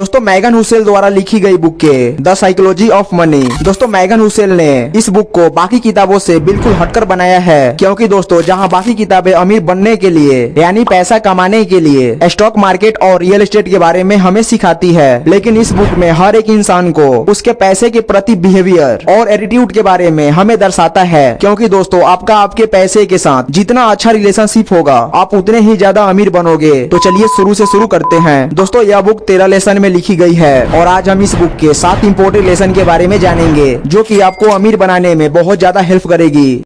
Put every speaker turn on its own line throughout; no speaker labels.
दोस्तों मैगन हुसेल द्वारा लिखी गई बुक के द साइकोलॉजी ऑफ मनी। दोस्तों मैगन हुसेल ने इस बुक को बाकी किताबों से बिल्कुल हटकर बनाया है, क्योंकि दोस्तों जहां बाकी किताबें अमीर बनने के लिए यानी पैसा कमाने के लिए स्टॉक मार्केट और रियल एस्टेट के बारे में हमें सिखाती है, लेकिन इस बुक में हर एक इंसान को उसके पैसे के प्रति बिहेवियर और एटीट्यूड के बारे में हमें दर्शाता है। क्योंकि दोस्तों आपका आपके पैसे के साथ जितना अच्छा रिलेशनशिप होगा आप उतने ही ज्यादा अमीर बनोगे। तो चलिए शुरू से शुरू करते हैं। दोस्तों यह बुक 13 लेसन में लिखी गई है और आज हम इस बुक के 7 इंपोर्टेंट लेसन के बारे में जानेंगे जो कि आपको अमीर बनाने में बहुत ज्यादा हेल्प करेगी।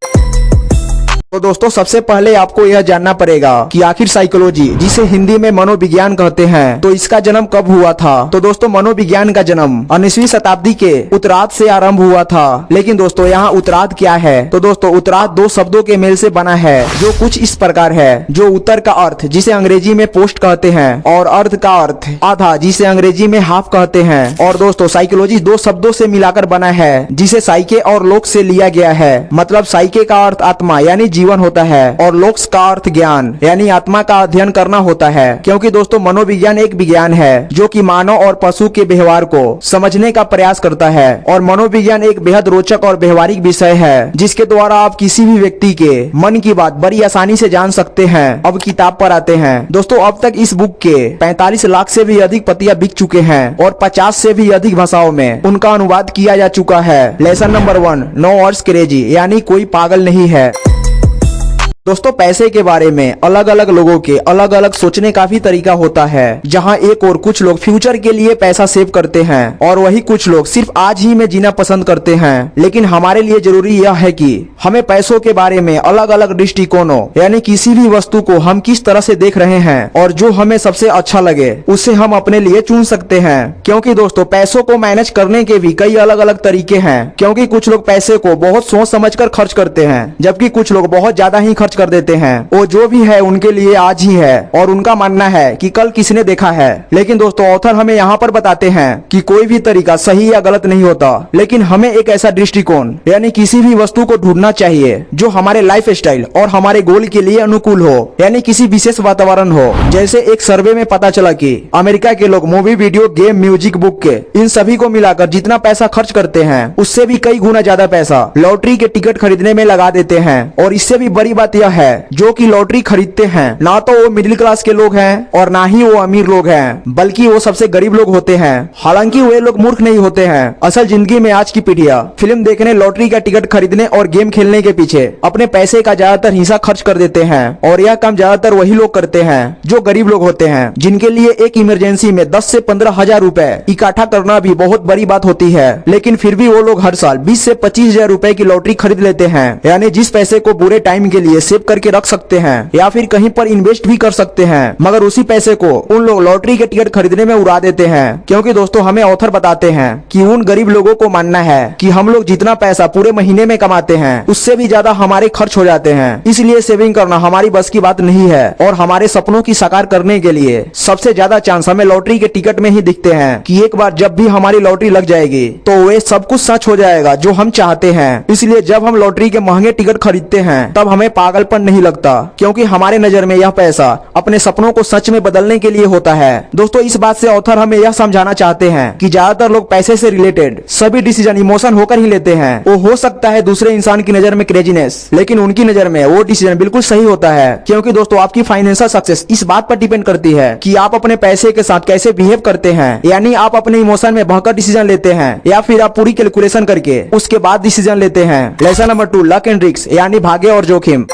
तो दोस्तों सबसे पहले आपको यह जानना पड़ेगा कि आखिर साइकोलॉजी, जिसे हिंदी में मनोविज्ञान कहते हैं, तो इसका जन्म कब हुआ था। तो दोस्तों मनोविज्ञान का जन्म 19वीं शताब्दी के उत्तरार्ध से आरंभ हुआ था। लेकिन दोस्तों यहाँ उत्तरार्ध क्या है, तो दोस्तों उत्तरार्ध दो शब्दों के मेल से बना है जो कुछ इस प्रकार है। जो उत्तर का अर्थ जिसे अंग्रेजी में पोस्ट कहते हैं और अर्ध का अर्थ आधा जिसे अंग्रेजी में हाफ कहते हैं। और दोस्तों साइकोलॉजी दो शब्दों से मिलाकर बना है जिसे साइके और लोक्स से लिया गया है। मतलब साइके का अर्थ आत्मा यानी जीवन होता है और लोक्स का अर्थ ज्ञान यानी आत्मा का अध्ययन करना होता है। क्योंकि दोस्तों मनोविज्ञान एक विज्ञान है जो कि मानव और पशु के व्यवहार को समझने का प्रयास करता है। और मनोविज्ञान एक बेहद रोचक और व्यवहारिक विषय है जिसके द्वारा आप किसी भी व्यक्ति के मन की बात बड़ी आसानी से जान सकते हैं। अब किताब पर आते हैं। दोस्तों अब तक इस बुक के 45 लाख से भी अधिक प्रतियां बिक चुके हैं और 50 से भी अधिक भाषाओं में उनका अनुवाद किया जा चुका है। Lesson number 1, no one's crazy यानी कोई पागल नहीं है। दोस्तों पैसे के बारे में अलग अलग लोगों के अलग अलग सोचने का भी तरीका होता है। जहां एक और कुछ लोग फ्यूचर के लिए पैसा सेव करते हैं और वही कुछ लोग सिर्फ आज ही में जीना पसंद करते हैं। लेकिन हमारे लिए जरूरी यह है कि हमें पैसों के बारे में अलग अलग दृष्टिकोणों यानी किसी भी वस्तु को हम किस तरह से देख रहे हैं और जो हमें सबसे अच्छा लगे उसे हम अपने लिए चुन सकते हैं। क्योंकि दोस्तों पैसों को मैनेज करने के भी कई अलग अलग तरीके हैं। क्योंकि कुछ लोग पैसे को बहुत सोच समझ कर खर्च करते हैं जबकि कुछ लोग बहुत ज्यादा ही खर्च कर देते हैं। वो जो भी है उनके लिए आज ही है और उनका मानना है कि कल किसने देखा है। लेकिन दोस्तों ऑथर हमें यहाँ पर बताते हैं कि कोई भी तरीका सही या गलत नहीं होता, लेकिन हमें एक ऐसा दृष्टिकोण यानी किसी भी वस्तु को ढूंढना चाहिए जो हमारे लाइफ स्टाइल और हमारे गोल के लिए अनुकूल हो, यानी किसी विशेष वातावरण हो। जैसे एक सर्वे में पता चला कि अमेरिका के लोग movie, video game, music, book के इन सभी को मिलाकर जितना पैसा खर्च करते हैं उससे भी कई गुना ज्यादा पैसा लॉटरी के टिकट खरीदने में लगा देते हैं। और इससे भी बड़ी बात यह है जो कि लॉटरी खरीदते हैं ना तो वो मिडिल क्लास के लोग हैं और ना ही वो अमीर लोग हैं, बल्कि वो सबसे गरीब लोग होते हैं। हालांकि वे लोग मूर्ख नहीं होते हैं। असल जिंदगी में आज की पीढ़ियां फिल्म देखने, लॉटरी का टिकट खरीदने और गेम खेलने के पीछे अपने पैसे का ज्यादातर हिस्सा खर्च कर देते हैं। और यह काम ज्यादातर वही लोग करते हैं जो गरीब लोग होते हैं, जिनके लिए एक इमरजेंसी में 10 से 15 हजार रूपए इकट्ठा करना भी बहुत बड़ी बात होती है। लेकिन फिर भी वो लोग हर साल 20 से 25 हजार रूपए की लॉटरी खरीद लेते हैं। यानी जिस पैसे को बुरे टाइम के लिए सेव करके रख सकते हैं या फिर कहीं पर इन्वेस्ट भी कर सकते हैं, मगर उसी पैसे को उन लोग लॉटरी के टिकट खरीदने में उड़ा देते हैं। क्योंकि दोस्तों हमें ऑथर बताते हैं कि उन गरीब लोगों को मानना है कि हम लोग जितना पैसा पूरे महीने में कमाते हैं उससे भी ज्यादा हमारे खर्च हो जाते हैं। इसलिए सेविंग करना हमारी बस की बात नहीं है और हमारे सपनों की साकार करने के लिए सबसे ज्यादा चांस हमें लॉटरी के टिकट में ही दिखते हैं कि एक बार जब भी हमारी लॉटरी लग जाएगी तो वे सब कुछ सच हो जाएगा जो हम चाहते हैं। इसलिए जब हम लॉटरी के महंगे टिकट खरीदते हैं तब हमें पागलपन नहीं लगता, क्योंकि हमारे नजर में यह पैसा अपने सपनों को सच में बदलने के लिए होता है। दोस्तों इस बात से ऑथर हमें यह समझाना चाहते हैं कि ज्यादातर लोग पैसे से रिलेटेड सभी डिसीजन इमोशन होकर ही लेते हैं। वो हो सकता है दूसरे इंसान की नजर में क्रेजीनेस, लेकिन उनकी नजर में वो डिसीजन बिल्कुल सही होता है। क्योंकि दोस्तों आपकी फाइनेंशियल सक्सेस इस बात पर डिपेंड करती है कि आप अपने पैसे के साथ कैसे बिहेव करते हैं। यानी आप अपने इमोशन में बहकर डिसीजन लेते हैं या फिर आप पूरी कैलकुलेशन करके उसके बाद डिसीजन लेते हैं। Lesson number 2, luck and risk यानी भाग्य और जोखिम।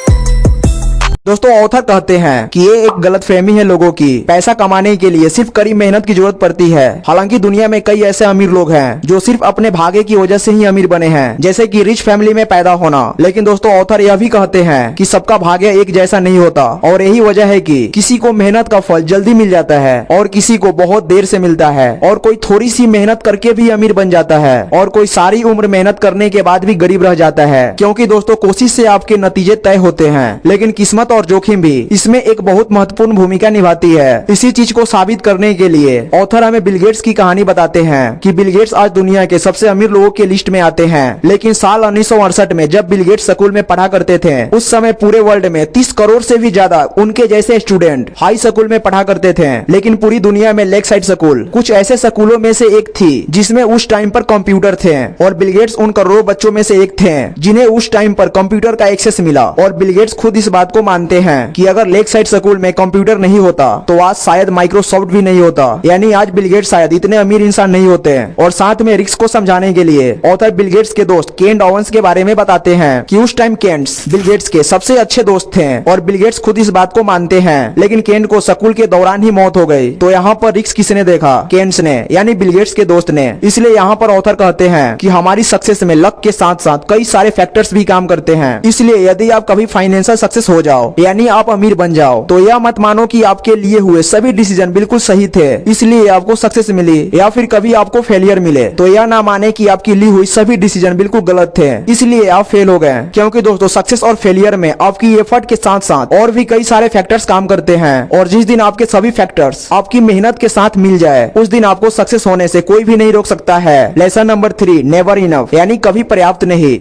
दोस्तों ऑथर कहते हैं कि ये एक गलतफहमी है लोगों की, पैसा कमाने के लिए सिर्फ कड़ी मेहनत की जरूरत पड़ती है। हालांकि दुनिया में कई ऐसे अमीर लोग हैं जो सिर्फ अपने भाग्य की वजह से ही अमीर बने हैं, जैसे कि रिच फैमिली में पैदा होना। लेकिन दोस्तों ऑथर यह भी कहते हैं कि सबका भाग्य एक जैसा नहीं होता और यही वजह है कि किसी को मेहनत का फल जल्दी मिल जाता है और किसी को बहुत देर से मिलता है, और कोई थोड़ी सी मेहनत करके भी अमीर बन जाता है और कोई सारी उम्र मेहनत करने के बाद भी गरीब रह जाता है। क्योंकि दोस्तों कोशिश से आपके नतीजे तय होते हैं, लेकिन किस्मत और जोखिम भी इसमें एक बहुत महत्वपूर्ण भूमिका निभाती है। इसी चीज को साबित करने के लिए ऑथर हमें बिल गेट्स की कहानी बताते हैं कि बिल गेट्स आज दुनिया के सबसे अमीर लोगों के लिस्ट में आते हैं। लेकिन साल 1968 में जब बिल गेट्स स्कूल में पढ़ा करते थे, उस समय पूरे वर्ल्ड में 30 करोड़ से भी ज्यादा उनके जैसे स्टूडेंट हाई स्कूल में पढ़ा करते थे। लेकिन पूरी दुनिया में लेक साइड स्कूल कुछ ऐसे स्कूलों में से एक थी जिसमें उस टाइम पर कंप्यूटर थे, और बिल गेट्स उन करोड़ों बच्चों में से एक थे जिन्हें उस टाइम पर कंप्यूटर का एक्सेस मिला। और बिल गेट्स खुद इस बात को मानते हैं कि अगर लेक साइड स्कूल में कंप्यूटर नहीं होता तो आज शायद माइक्रोसॉफ्ट भी नहीं होता, यानी आज बिल गेट्स शायद इतने अमीर इंसान नहीं होते। और साथ में रिस्क को समझाने के लिए ऑथर बिल गेट्स के दोस्त केंट ओवेंस के बारे में बताते हैं कि उस टाइम केंट्स बिल गेट्स के सबसे अच्छे दोस्त थे, और बिल गेट्स खुद इस बात को मानते हैं। लेकिन केंट को स्कूल के दौरान ही मौत हो गई। तो यहाँ पर रिस्क किसने देखा? केंट्स ने, यानी बिल गेट्स के दोस्त ने। इसलिए यहाँ पर ऑथर कहते हैं कि हमारी सक्सेस में लक के साथ साथ कई सारे फैक्टर्स भी काम करते हैं। इसलिए यदि आप कभी फाइनेंशियल सक्सेस हो जाओ, यानी आप अमीर बन जाओ, तो यह मत मानो कि आपके लिए हुए सभी डिसीजन बिल्कुल सही थे इसलिए आपको सक्सेस मिली, या फिर कभी आपको फेलियर मिले तो यह ना माने कि आपकी ली हुई सभी डिसीजन बिल्कुल गलत थे इसलिए आप फेल हो गए। क्योंकि दोस्तों सक्सेस और फेलियर में आपकी एफर्ट के साथ साथ और भी कई सारे फैक्टर्स काम करते हैं, और जिस दिन आपके सभी फैक्टर्स आपकी मेहनत के साथ मिल जाए उस दिन आपको सक्सेस होने से कोई भी नहीं रोक सकता है। लेसन नंबर 3, नेवर इनफ, यानी कभी पर्याप्त नहीं।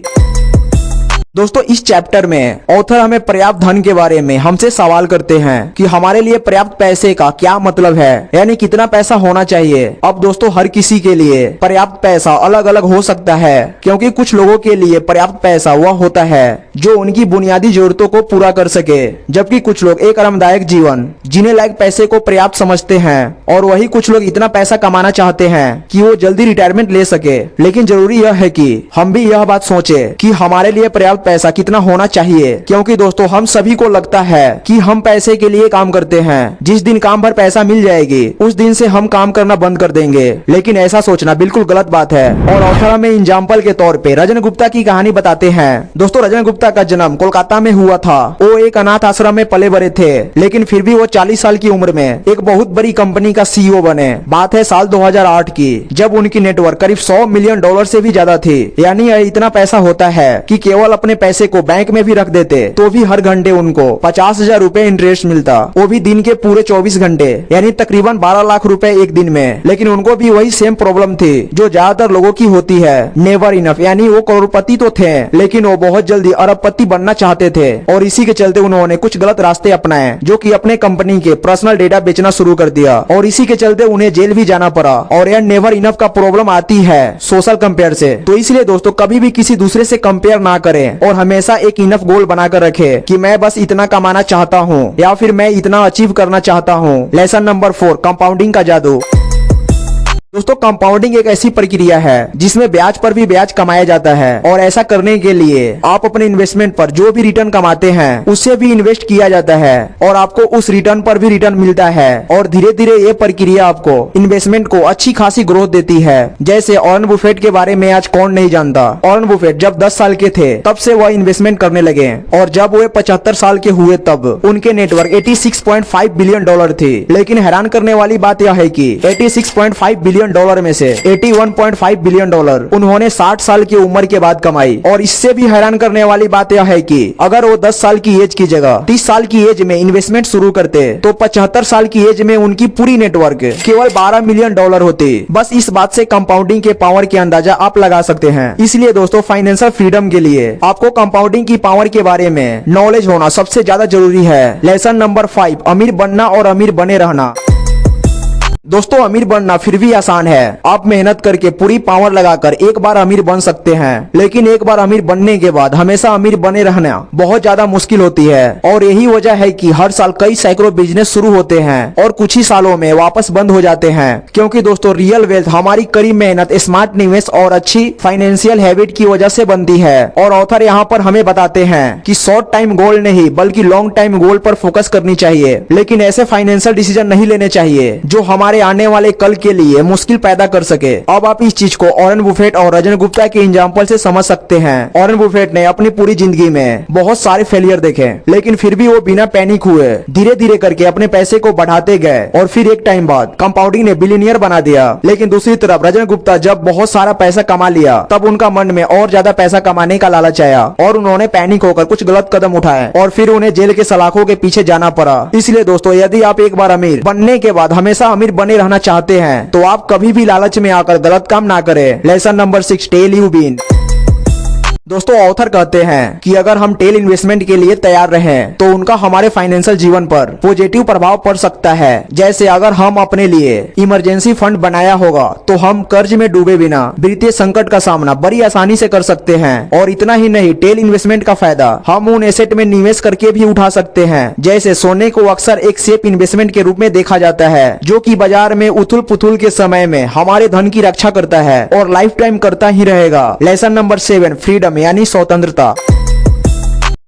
दोस्तों इस चैप्टर में ऑथर हमें पर्याप्त धन के बारे में हमसे सवाल करते हैं कि हमारे लिए पर्याप्त पैसे का क्या मतलब है, यानी कितना पैसा होना चाहिए। अब दोस्तों हर किसी के लिए पर्याप्त पैसा अलग अलग हो सकता है, क्योंकि कुछ लोगों के लिए पर्याप्त पैसा वह होता है जो उनकी बुनियादी जरूरतों को पूरा कर सके, जबकि कुछ लोग एक आरामदायक जीवन जीने लायक पैसे को पर्याप्त समझते हैं, और वही कुछ लोग इतना पैसा कमाना चाहते हैं कि वो जल्दी रिटायरमेंट ले सके। लेकिन जरूरी यह है कि हम भी यह बात सोचे कि हमारे लिए पर्याप्त पैसा कितना होना चाहिए, क्योंकि दोस्तों हम सभी को लगता है कि हम पैसे के लिए काम करते हैं, जिस दिन काम भर पैसा मिल जाएगी उस दिन से हम काम करना बंद कर देंगे। लेकिन ऐसा सोचना बिल्कुल गलत बात है। और ऑथर हमें एग्जाम्पल के तौर पे रजन गुप्ता की कहानी बताते हैं। दोस्तों रजन गुप्ता का जन्म कोलकाता में हुआ था। वो एक अनाथ आश्रम में पले बड़े थे, लेकिन फिर भी वो 40 साल की उम्र में एक बहुत बड़ी कंपनी का सीईओ बने। बात है साल 2008 की, जब उनकी नेटवर्क करीब $100 मिलियन से भी ज्यादा थी। यानी इतना पैसा होता है कि केवल अपने पैसे को बैंक में भी रख देते तो भी हर घंटे उनको 50,000 रुपए इंटरेस्ट मिलता, वो भी दिन के पूरे 24 घंटे, यानी तकरीबन 12 लाख रुपए एक दिन में। लेकिन उनको भी वही सेम प्रॉब्लम थी जो ज्यादातर लोगों की होती है, नेवर इनफ, यानी वो करोड़पति तो थे लेकिन वो बहुत जल्दी अरबपति बनना चाहते थे, और इसी के चलते उन्होंने कुछ गलत रास्ते अपनाए, जो कि अपने कंपनी के पर्सनल डेटा बेचना शुरू कर दिया, और इसी के चलते उन्हें जेल भी जाना पड़ा। और यह नेवर इनफ का प्रॉब्लम आती है सोशल कंपेयर से। तो इसलिए दोस्तों कभी भी किसी दूसरे से कंपेयर ना करें, और हमेशा एक इनफ गोल बनाकर रखे कि मैं बस इतना कमाना चाहता हूँ, या फिर मैं इतना अचीव करना चाहता हूँ। लेसन नंबर 4, कंपाउंडिंग का जादू। दोस्तों कंपाउंडिंग एक ऐसी प्रक्रिया है जिसमें ब्याज पर भी ब्याज कमाया जाता है, और ऐसा करने के लिए आप अपने इन्वेस्टमेंट पर जो भी रिटर्न कमाते हैं उससे भी इन्वेस्ट किया जाता है, और आपको उस रिटर्न पर भी रिटर्न मिलता है। और धीरे धीरे ये प्रक्रिया आपको इन्वेस्टमेंट को अच्छी खासी ग्रोथ देती है। जैसे वॉरेन बुफेट के बारे में आज कौन नहीं जानता। वॉरेन बुफेट जब 10 साल के थे तब से वह इन्वेस्टमेंट करने लगे, और जब वे 75 साल के हुए तब उनके नेटवर्क $86.5 बिलियन थी। लेकिन हैरान करने वाली बात यह है कि $86.5 बिलियन में से $81.5 बिलियन उन्होंने 60 साल की उम्र के बाद कमाई। और इससे भी हैरान करने वाली बात यह है कि अगर वो 10 साल की एज की जगह 30 साल की एज में इन्वेस्टमेंट शुरू करते तो 75 साल की एज में उनकी पूरी नेटवर्क केवल $12 मिलियन होती। बस इस बात से कंपाउंडिंग के पावर की अंदाजा आप लगा सकते हैं। इसलिए दोस्तों फाइनेंशियल फ्रीडम के लिए आपको कंपाउंडिंग की पावर के बारे में नॉलेज होना सबसे ज्यादा जरूरी है। लेसन नंबर 5, अमीर बनना और अमीर बने रहना। दोस्तों अमीर बनना फिर भी आसान है। आप मेहनत करके पूरी पावर लगाकर एक बार अमीर बन सकते हैं, लेकिन एक बार अमीर बनने के बाद हमेशा अमीर बने रहना बहुत ज्यादा मुश्किल होती है। और यही वजह है कि हर साल कई सैकड़ों बिजनेस शुरू होते हैं और कुछ ही सालों में वापस बंद हो जाते हैं। क्योंकि दोस्तों रियल वेल्थ हमारी कड़ी मेहनत, स्मार्ट निवेश और अच्छी फाइनेंशियल हैबिट की वजह से बनती है। और ऑथर यहाँ पर हमें बताते हैं कि शॉर्ट टाइम गोल नहीं बल्कि लॉन्ग टाइम गोल पर फोकस करनी चाहिए। लेकिन ऐसे फाइनेंशियल डिसीजन नहीं लेने चाहिए जो हमारे हमारे आने वाले कल के लिए मुश्किल पैदा कर सके। अब आप इस चीज को वॉरेन बुफेट और रजन गुप्ता के एग्जाम्पल से समझ सकते हैं। वॉरेन बुफेट ने अपनी पूरी जिंदगी में बहुत सारे फेलियर देखे, लेकिन फिर भी वो बिना पैनिक हुए धीरे धीरे करके अपने पैसे को बढ़ाते गए और फिर एक टाइम बाद कंपाउंडिंग ने बिलियनियर बना दिया। लेकिन दूसरी तरफ रजन गुप्ता जब बहुत सारा पैसा कमा लिया तब उनका मन में और ज्यादा पैसा कमाने का लालच आया और उन्होंने पैनिक होकर कुछ गलत कदम उठाए और फिर उन्हें जेल के सलाखों के पीछे जाना पड़ा। इसलिए दोस्तों, यदि आप एक बार अमीर बनने के बाद हमेशा अमीर बने रहना चाहते हैं तो आप कभी भी लालच में आकर गलत काम ना करें। Lesson number 6, tails you win. दोस्तों, ऑथर कहते हैं कि अगर हम टेल इन्वेस्टमेंट के लिए तैयार रहें तो उनका हमारे फाइनेंशियल जीवन पर पॉजिटिव प्रभाव पड़ सकता है। जैसे अगर हम अपने लिए इमरजेंसी फंड बनाया होगा तो हम कर्ज में डूबे बिना वित्तीय संकट का सामना बड़ी आसानी से कर सकते हैं। और इतना ही नहीं, टेल इन्वेस्टमेंट का फायदा हम उन एसेट में निवेश करके भी उठा सकते हैं। जैसे सोने को अक्सर एक सेफ इन्वेस्टमेंट के रूप में देखा जाता है, जो कि बाजार में उथल पुथल के समय में हमारे धन की रक्षा करता है और लाइफ टाइम करता ही रहेगा। लेसन नंबर 7, फ्रीडम यानी स्वतंत्रता।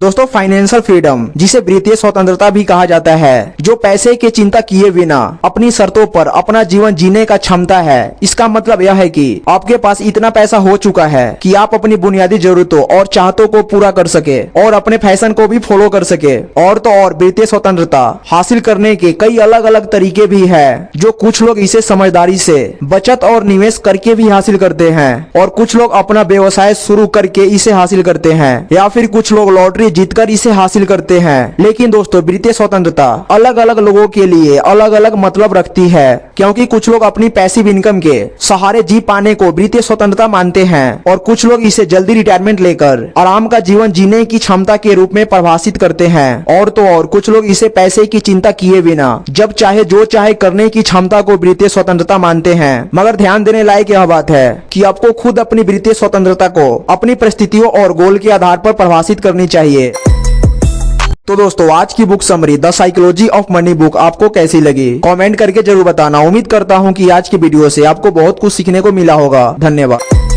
दोस्तों, फाइनेंशियल फ्रीडम, जिसे वित्तीय स्वतंत्रता भी कहा जाता है, जो पैसे की चिंता किए बिना अपनी शर्तों पर अपना जीवन जीने का क्षमता है। इसका मतलब यह है कि आपके पास इतना पैसा हो चुका है कि आप अपनी बुनियादी जरूरतों और चाहतों को पूरा कर सके और अपने फैशन को भी फॉलो कर सके। और तो और वित्तीय स्वतंत्रता हासिल करने के कई अलग अलग तरीके भी है, जो कुछ लोग इसे समझदारी से बचत और निवेश करके भी हासिल करते हैं और कुछ लोग अपना व्यवसाय शुरू करके इसे हासिल करते हैं, या फिर कुछ लोग लॉटरी जीतकर इसे हासिल करते हैं। लेकिन दोस्तों, वित्तीय स्वतंत्रता अलग अलग लोगों के लिए अलग अलग मतलब रखती है, क्योंकि कुछ लोग अपनी पैसिव इनकम के सहारे जी पाने को वित्तीय स्वतंत्रता मानते हैं और कुछ लोग इसे जल्दी रिटायरमेंट लेकर आराम का जीवन जीने की क्षमता के रूप में परिभाषित करते हैं। और तो और कुछ लोग इसे पैसे की चिंता किए बिना जब चाहे जो चाहे करने की क्षमता को वित्तीय स्वतंत्रता मानते हैं। मगर ध्यान देने लायक यह बात है कि आपको खुद अपनी वित्तीय स्वतंत्रता को अपनी परिस्थितियों और गोल के आधार पर परिभाषित करनी चाहिए। तो दोस्तों, आज की book summary the psychology of money book आपको कैसी लगी कमेंट करके जरूर बताना। उम्मीद करता हूँ कि आज की वीडियो से आपको बहुत कुछ सीखने को मिला होगा। धन्यवाद।